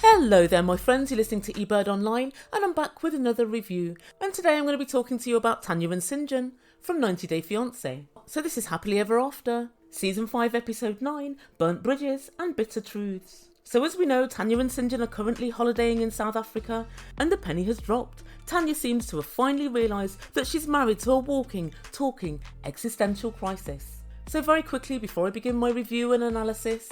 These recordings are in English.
Hello there my friends, you're listening to Ebird Online and I'm back with another review, and today I'm going to be talking to you about Tania and Syngin from 90 Day Fiance. So this is Happily Ever After, Season 5 Episode 9, Burnt Bridges and Bitter Truths. So as we know, Tania and Syngin are currently holidaying in South Africa and the penny has dropped. Tania seems to have finally realised that she's married to a walking, talking existential crisis. So very quickly before I begin my review and analysis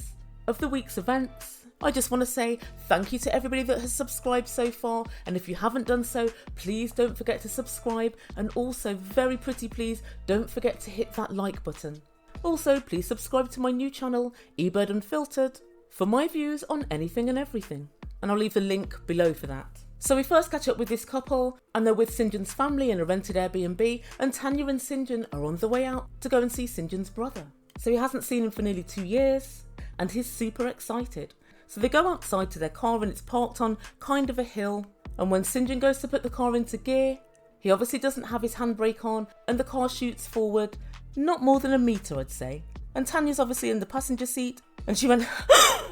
of the week's events, I just want to say thank you to everybody that has subscribed so far, and if you haven't done so, please don't forget to subscribe, and also very pretty please don't forget to hit that like button. Also please subscribe to my new channel Ebird Unfiltered for my views on anything and everything, and I'll leave the link below for that. So we first catch up with this couple and they're with Syngin's family in a rented Airbnb, and Tania and Syngin are on the way out to go and see Syngin's brother. So he hasn't seen him for nearly 2 years and he's super excited. So they go outside to their car and it's parked on kind of a hill, and when Syngin goes to put the car into gear, he obviously doesn't have his handbrake on and the car shoots forward, not more than a metre I'd say. And Tania's obviously in the passenger seat and she went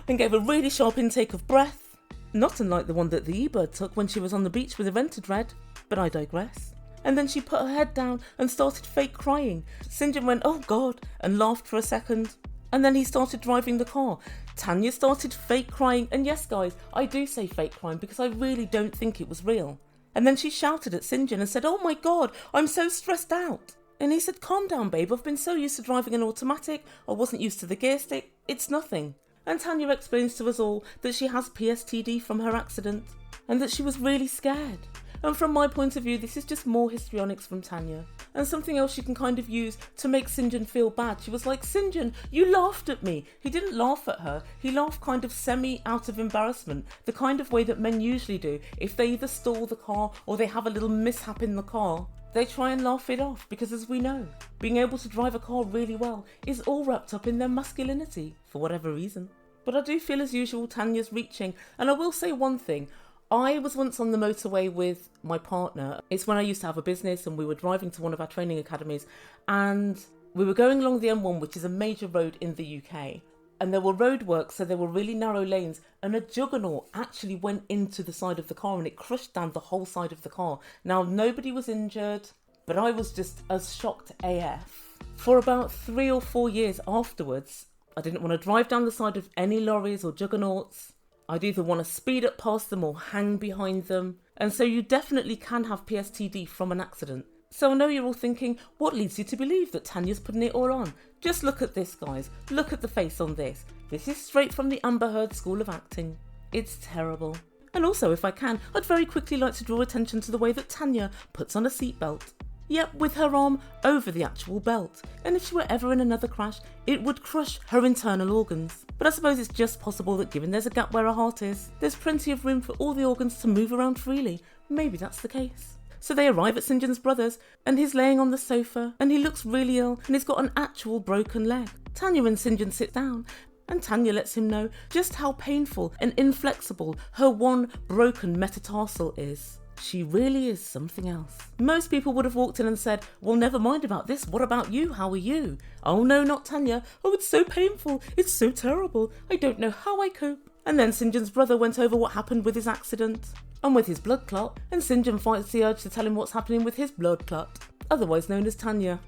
and gave a really sharp intake of breath, not unlike the one that the Ebird took when she was on the beach with a rented red, but I digress. And then she put her head down and started fake crying. Syngin went, "Oh God," and laughed for a second. And then he started driving the car. Tania started fake crying, and yes guys, I do say fake crying because I really don't think it was real. And then she shouted at Syngin and said, "Oh my God, I'm so stressed out." And he said, "Calm down babe, I've been so used to driving an automatic, I wasn't used to the gear stick, it's nothing." And Tania explains to us all that she has PSTD from her accident and that she was really scared. And from my point of view, this is just more histrionics from Tania. And something else she can kind of use to make Syngin feel bad. She was like, "Syngin, you laughed at me." He didn't laugh at her. He laughed kind of semi out of embarrassment, the kind of way that men usually do. If they either stall the car or they have a little mishap in the car, they try and laugh it off, because as we know, being able to drive a car really well is all wrapped up in their masculinity, for whatever reason. But I do feel as usual Tania's reaching, and I will say one thing. I was once on the motorway with my partner. It's when I used to have a business and we were driving to one of our training academies, and we were going along the M1, which is a major road in the UK, and there were roadworks, so there were really narrow lanes, and a juggernaut actually went into the side of the car and it crushed down the whole side of the car. Now nobody was injured, but I was just as shocked AF. For about 3 or 4 years afterwards, I didn't want to drive down the side of any lorries or juggernauts. I'd either want to speed up past them or hang behind them. And so you definitely can have PSTD from an accident. So I know you're all thinking, what leads you to believe that Tania's putting it all on? Just look at this guys, look at the face on this. This is straight from the Amber Heard School of Acting. It's terrible. And also, if I can, I'd very quickly like to draw attention to the way that Tania puts on a seatbelt. Yep, with her arm over the actual belt. And if she were ever in another crash, it would crush her internal organs. But I suppose it's just possible that given there's a gap where her heart is, there's plenty of room for all the organs to move around freely. Maybe that's the case. So they arrive at Syngin's brother's, and he's laying on the sofa, and he looks really ill, and he's got an actual broken leg. Tania and Syngin sit down, and Tania lets him know just how painful and inflexible her one broken metatarsal is. She really is something else. Most people would have walked in and said, "Well, never mind about this. What about you? How are you?" "Oh no, not Tania. Oh, it's so painful. It's so terrible. I don't know how I cope." And then Syngin's brother went over what happened with his accident and with his blood clot, and Syngin fights the urge to tell him what's happening with his blood clot, otherwise known as Tania.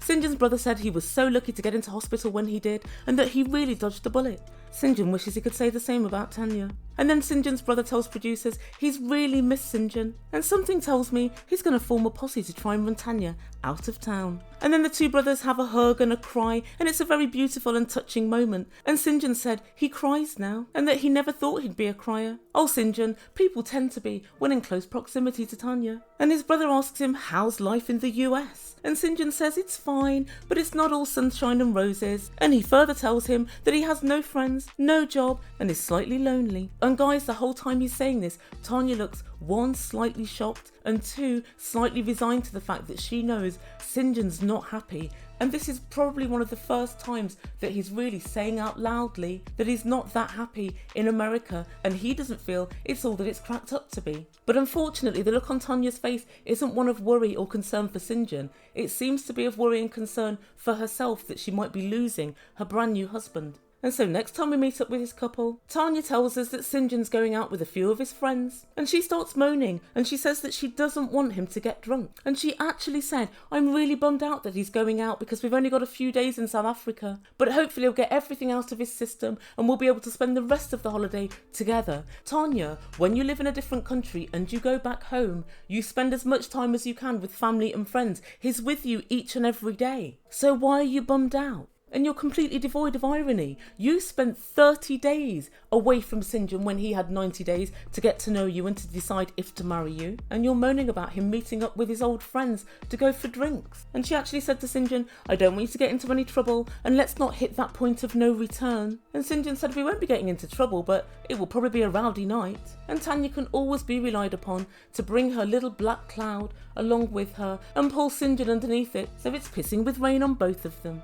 Syngin's brother said he was so lucky to get into hospital when he did, and that he really dodged the bullet. Syngin wishes he could say the same about Tania. And then Syngin's brother tells producers he's really missed Syngin, and something tells me he's going to form a posse to try and run Tania out of town. And then the two brothers have a hug and a cry, and it's a very beautiful and touching moment. And Syngin said he cries now, and that he never thought he'd be a crier. Oh Syngin, people tend to be when in close proximity to Tania. And his brother asks him, how's life in the US? And Syngin says it's fine, but it's not all sunshine and roses. And he further tells him that he has no friends, no job, and is slightly lonely. And guys, the whole time he's saying this, Tania looks 1, slightly shocked, and 2, slightly resigned to the fact that she knows Syngin's not happy. And this is probably one of the first times that he's really saying out loudly that he's not that happy in America, and he doesn't feel it's all that it's cracked up to be. But unfortunately, the look on Tania's face isn't one of worry or concern for Syngin. It seems to be of worry and concern for herself that she might be losing her brand new husband. And so next time we meet up with this couple, Tania tells us that Syngin's going out with a few of his friends, and she starts moaning, and she says that she doesn't want him to get drunk. And she actually said, I'm really bummed out that he's going out because we've only got a few days in South Africa, but hopefully he'll get everything out of his system and we'll be able to spend the rest of the holiday together. Tania, when you live in a different country and you go back home, you spend as much time as you can with family and friends. He's with you each and every day. So why are you bummed out? And you're completely devoid of irony. You spent 30 days away from Syngin when he had 90 days to get to know you and to decide if to marry you. And you're moaning about him meeting up with his old friends to go for drinks. And she actually said to Syngin, I don't want you to get into any trouble and let's not hit that point of no return. And Syngin said, we won't be getting into trouble, but it will probably be a rowdy night. And Tania can always be relied upon to bring her little black cloud along with her and pull Syngin underneath it, so it's pissing with rain on both of them.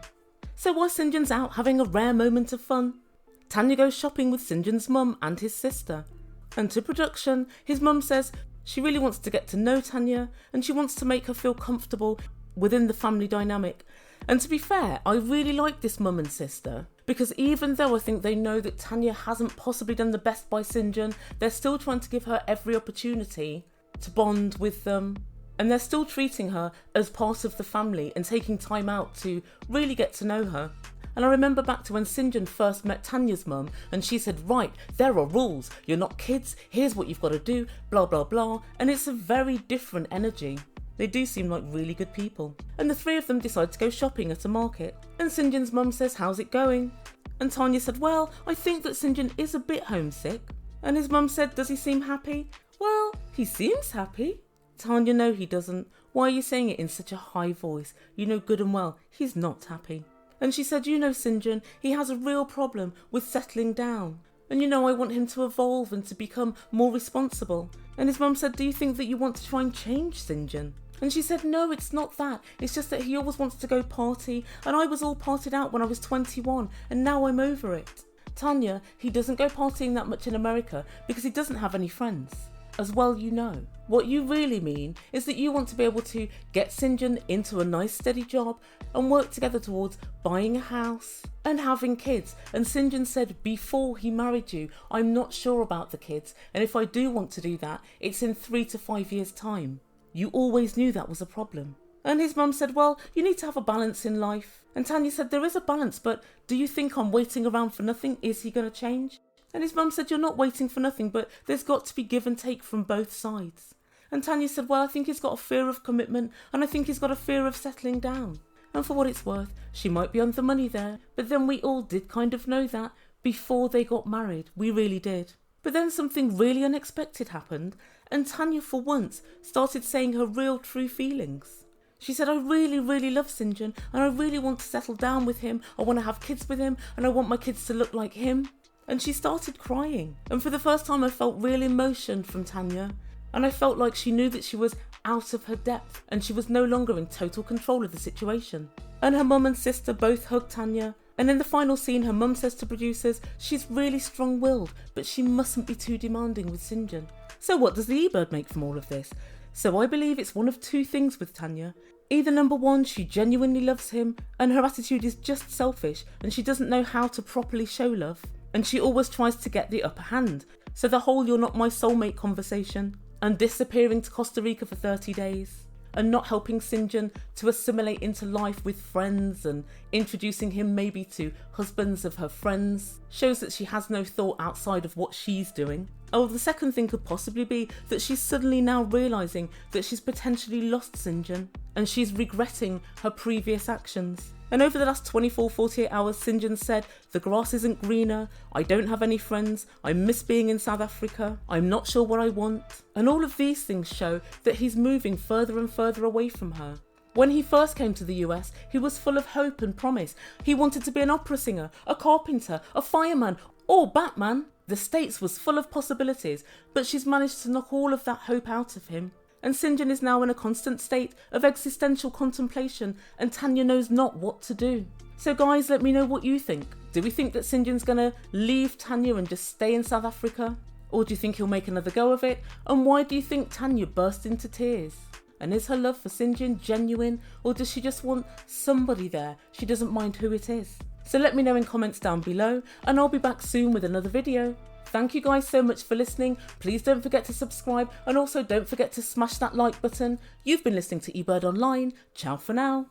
So while Syngin's out having a rare moment of fun, Tania goes shopping with Syngin's mum and his sister. And to production, his mum says she really wants to get to know Tania and she wants to make her feel comfortable within the family dynamic. And to be fair, I really like this mum and sister, because even though I think they know that Tania hasn't possibly done the best by Syngin, they're still trying to give her every opportunity to bond with them. And they're still treating her as part of the family and taking time out to really get to know her. And I remember back to when Syngin first met Tania's mum and she said, right, there are rules. You're not kids. Here's what you've got to do, blah, blah, blah. And it's a very different energy. They do seem like really good people. And the three of them decide to go shopping at a market. And Syngin's mum says, how's it going? And Tania said, well, I think that Syngin is a bit homesick. And his mum said, does he seem happy? Well, he seems happy. Tania, no, he doesn't. Why are you saying it in such a high voice? You know good and well he's not happy. And she said, you know, Syngin, he has a real problem with settling down. And you know, I want him to evolve and to become more responsible. And his mum said, do you think that you want to try and change Syngin? And she said, no, it's not that. It's just that he always wants to go party. And I was all partied out when I was 21 and now I'm over it. Tania, he doesn't go partying that much in America because he doesn't have any friends. As well you know. What you really mean is that you want to be able to get Syngin into a nice steady job and work together towards buying a house and having kids. And Syngin said before he married you, I'm not sure about the kids, and if I do want to do that, it's in 3 to 5 years' time. You always knew that was a problem. And his mum said, well, you need to have a balance in life. And Tania said, there is a balance, but do you think I'm waiting around for nothing? Is he going to change? And his mum said, you're not waiting for nothing, but there's got to be give and take from both sides. And Tania said, well, I think he's got a fear of commitment and I think he's got a fear of settling down. And for what it's worth, she might be on the money there, but then we all did kind of know that before they got married. We really did. But then something really unexpected happened and Tania for once started saying her real true feelings. She said, I really, really love Syngin and I really want to settle down with him. I want to have kids with him and I want my kids to look like him. And she started crying. And for the first time I felt real emotion from Tania. And I felt like she knew that she was out of her depth and she was no longer in total control of the situation. And her mum and sister both hugged Tania. And in the final scene, her mum says to producers, she's really strong-willed, but she mustn't be too demanding with Syngin. So what does the Ebird make from all of this? So I believe it's one of two things with Tania. Either number one, she genuinely loves him and her attitude is just selfish and she doesn't know how to properly show love. And she always tries to get the upper hand. So the whole you're not my soulmate conversation and disappearing to Costa Rica for 30 days and not helping Syngin to assimilate into life with friends and introducing him maybe to husbands of her friends shows that she has no thought outside of what she's doing. Oh, the second thing could possibly be that she's suddenly now realising that she's potentially lost Syngin and she's regretting her previous actions. And over the last 24-48 hours, Syngin said, the grass isn't greener, I don't have any friends, I miss being in South Africa, I'm not sure what I want. And all of these things show that he's moving further and further away from her. When he first came to the US, he was full of hope and promise. He wanted to be an opera singer, a carpenter, a fireman, or Batman. The States was full of possibilities, but she's managed to knock all of that hope out of him. And Syngin is now in a constant state of existential contemplation and Tania knows not what to do. So guys, let me know what you think. Do we think that Syngin's gonna leave Tania and just stay in South Africa? Or do you think he'll make another go of it? And why do you think Tania burst into tears? And is her love for Syngin genuine, or does she just want somebody there? She doesn't mind who it is. So let me know in comments down below, and I'll be back soon with another video. Thank you guys so much for listening. Please don't forget to subscribe, and also don't forget to smash that like button. You've been listening to Ebird Online. Ciao for now.